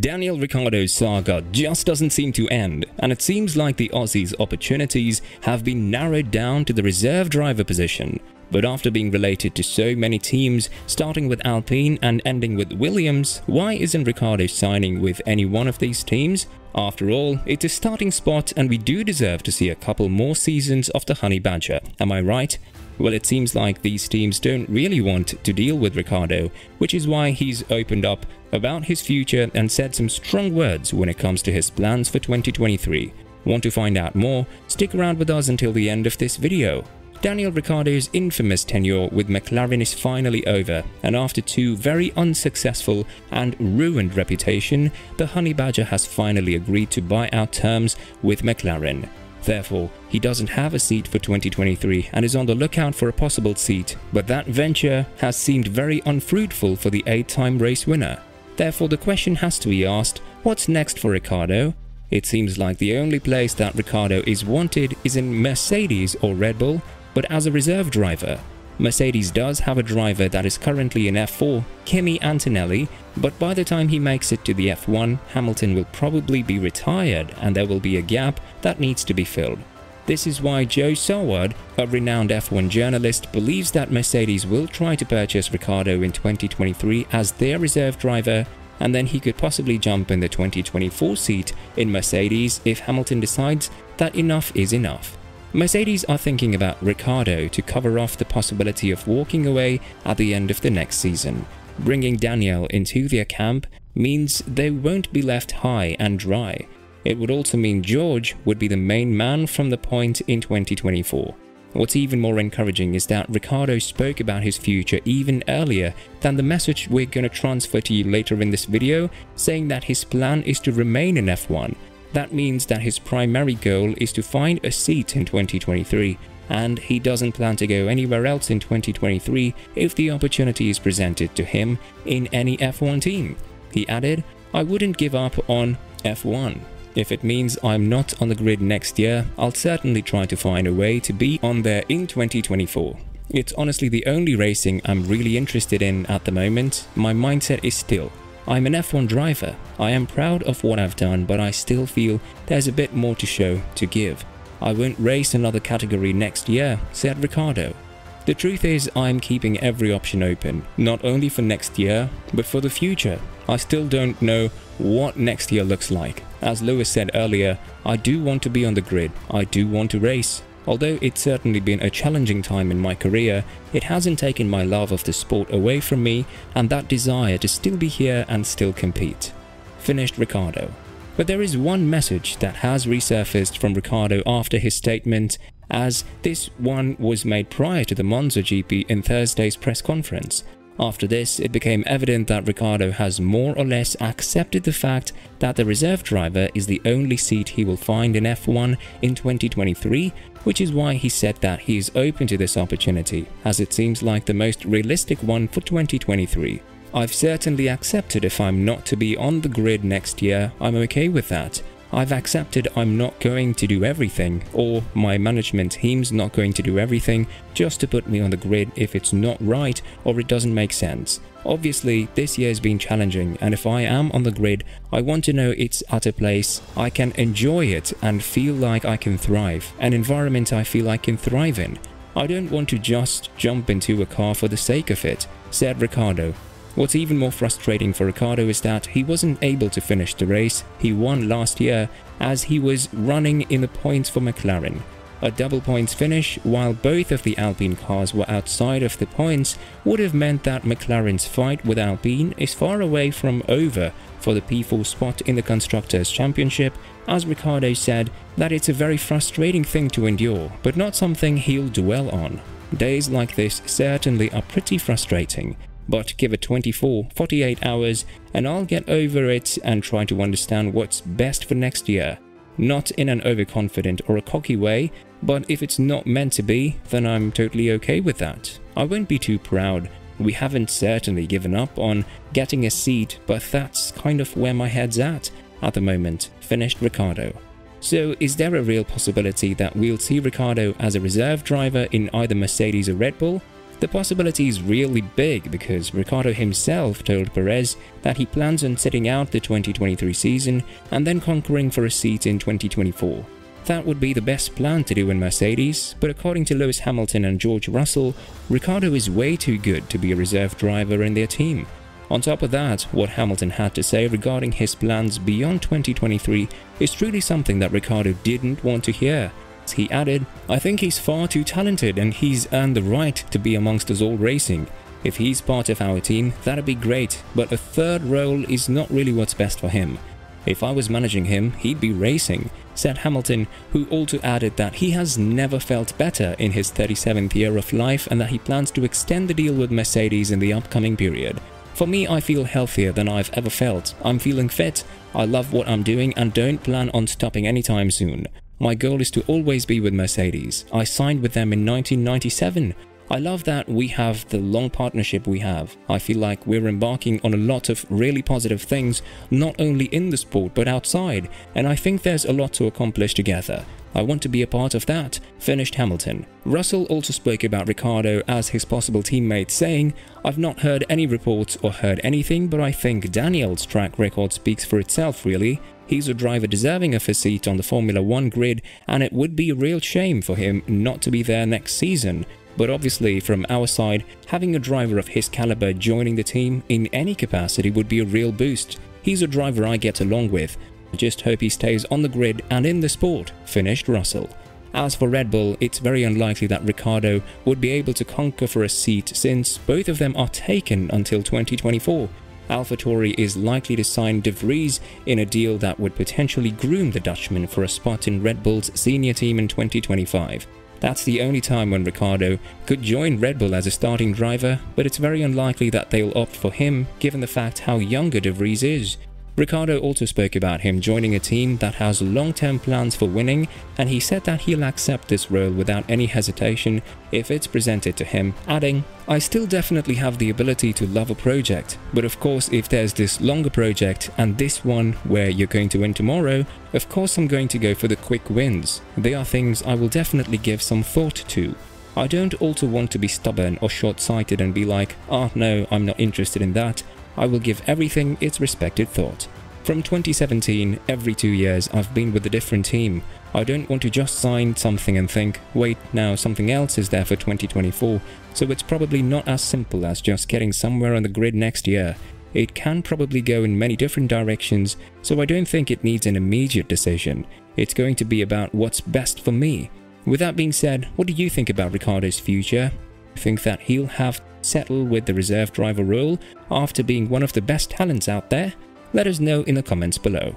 Daniel Ricciardo's saga just doesn't seem to end, and it seems like the Aussie's opportunities have been narrowed down to the reserve driver position. But after being related to so many teams, starting with Alpine and ending with Williams, why isn't Ricciardo signing with any one of these teams? After all, it's a starting spot and we do deserve to see a couple more seasons of the Honey Badger, am I right? Well, it seems like these teams don't really want to deal with Ricciardo, which is why he's opened up about his future and said some strong words when it comes to his plans for 2023. Want to find out more? Stick around with us until the end of this video. Daniel Ricciardo's infamous tenure with McLaren is finally over, and after two very unsuccessful and ruined reputation, the Honey Badger has finally agreed to buyout terms with McLaren. Therefore, he doesn't have a seat for 2023 and is on the lookout for a possible seat, but that venture has seemed very unfruitful for the 8-time race winner. Therefore, the question has to be asked, what's next for Ricciardo? It seems like the only place that Ricciardo is wanted is in Mercedes or Red Bull, but as a reserve driver. Mercedes does have a driver that is currently in F4, Kimi Antonelli, but by the time he makes it to the F1, Hamilton will probably be retired and there will be a gap that needs to be filled. This is why Joe Saward, a renowned F1 journalist, believes that Mercedes will try to purchase Ricciardo in 2023 as their reserve driver, and then he could possibly jump in the 2024 seat in Mercedes if Hamilton decides that enough is enough. Mercedes are thinking about Ricciardo to cover off the possibility of walking away at the end of the next season. Bringing Daniel into their camp means they won't be left high and dry. It would also mean George would be the main man from the point in 2024. What's even more encouraging is that Ricciardo spoke about his future even earlier than the message we're gonna transfer to you later in this video, saying that his plan is to remain in F1. That means that his primary goal is to find a seat in 2023, and he doesn't plan to go anywhere else in 2023 if the opportunity is presented to him in any F1 team. He added, "I wouldn't give up on F1. If it means I'm not on the grid next year, I'll certainly try to find a way to be on there in 2024. It's honestly the only racing I'm really interested in at the moment. My mindset is still, I'm an F1 driver. I am proud of what I've done, but I still feel there's a bit more to show, to give. I won't race another category next year," said Ricciardo. The truth is, I'm keeping every option open, not only for next year, but for the future. I still don't know what next year looks like. As Lewis said earlier, I do want to be on the grid. I do want to race. Although it's certainly been a challenging time in my career, it hasn't taken my love of the sport away from me and that desire to still be here and still compete. Finished Ricciardo. But there is one message that has resurfaced from Ricciardo after his statement, as this one was made prior to the Monza GP in Thursday's press conference. After this, it became evident that Ricciardo has more or less accepted the fact that the reserve driver is the only seat he will find in F1 in 2023, which is why he said that he is open to this opportunity, as it seems like the most realistic one for 2023. "I've certainly accepted if I'm not to be on the grid next year, I'm okay with that. I've accepted I'm not going to do everything, or my management team's not going to do everything just to put me on the grid if it's not right or it doesn't make sense. Obviously, this year's been challenging, and if I am on the grid, I want to know it's at a place I can enjoy it and feel like I can thrive, an environment I feel I can thrive in. I don't want to just jump into a car for the sake of it," said Ricciardo. What's even more frustrating for Ricciardo is that he wasn't able to finish the race he won last year, as he was running in the points for McLaren. A double points finish while both of the Alpine cars were outside of the points would have meant that McLaren's fight with Alpine is far away from over for the P4 spot in the Constructors' Championship, as Ricciardo said that it's a very frustrating thing to endure, but not something he'll dwell on. Days like this certainly are pretty frustrating. But give it 24, 48 hours and I'll get over it and try to understand what's best for next year. Not in an overconfident or a cocky way, but if it's not meant to be, then I'm totally okay with that. I won't be too proud. We haven't certainly given up on getting a seat, but that's kind of where my head's at the moment, finished Ricciardo. So is there a real possibility that we'll see Ricciardo as a reserve driver in either Mercedes or Red Bull? The possibility is really big because Ricciardo himself told Perez that he plans on sitting out the 2023 season and then conquering for a seat in 2024. That would be the best plan to do in Mercedes, but according to Lewis Hamilton and George Russell, Ricciardo is way too good to be a reserve driver in their team. On top of that, what Hamilton had to say regarding his plans beyond 2023 is truly something that Ricciardo didn't want to hear. He added, "I think he's far too talented and he's earned the right to be amongst us all racing. If he's part of our team, that'd be great, but a third role is not really what's best for him. If I was managing him, he'd be racing," said Hamilton, who also added that he has never felt better in his 37th year of life and that he plans to extend the deal with Mercedes in the upcoming period. "For me, I feel healthier than I've ever felt. I'm feeling fit, I love what I'm doing and don't plan on stopping anytime soon. My goal is to always be with Mercedes. I signed with them in 1997. I love that we have the long partnership we have. I feel like we're embarking on a lot of really positive things, not only in the sport but outside, and I think there's a lot to accomplish together. I want to be a part of that," finished Hamilton. Russell also spoke about Ricciardo as his possible teammate, saying, "I've not heard any reports or heard anything, but I think Daniel's track record speaks for itself really. He's a driver deserving of a seat on the Formula 1 grid, and it would be a real shame for him not to be there next season. But obviously, from our side, having a driver of his caliber joining the team in any capacity would be a real boost. He's a driver I get along with. I just hope he stays on the grid and in the sport," finished Russell. As for Red Bull, it's very unlikely that Ricciardo would be able to conquer for a seat since both of them are taken until 2024. AlphaTauri is likely to sign De Vries in a deal that would potentially groom the Dutchman for a spot in Red Bull's senior team in 2025. That's the only time when Ricciardo could join Red Bull as a starting driver, but it's very unlikely that they'll opt for him given the fact how younger De Vries is. Ricciardo also spoke about him joining a team that has long-term plans for winning, and he said that he'll accept this role without any hesitation if it's presented to him, adding, "I still definitely have the ability to love a project, but of course if there's this longer project and this one where you're going to win tomorrow, of course I'm going to go for the quick wins. They are things I will definitely give some thought to. I don't also want to be stubborn or short-sighted and be like, oh no, I'm not interested in that. I will give everything its respected thought. From 2017, every 2 years I've been with a different team. I don't want to just sign something and think, wait, now something else is there for 2024, so it's probably not as simple as just getting somewhere on the grid next year. It can probably go in many different directions, so I don't think it needs an immediate decision. It's going to be about what's best for me." With that being said, what do you think about Ricciardo's future? Think that he'll have settled with the reserve driver role after being one of the best talents out there? Let us know in the comments below.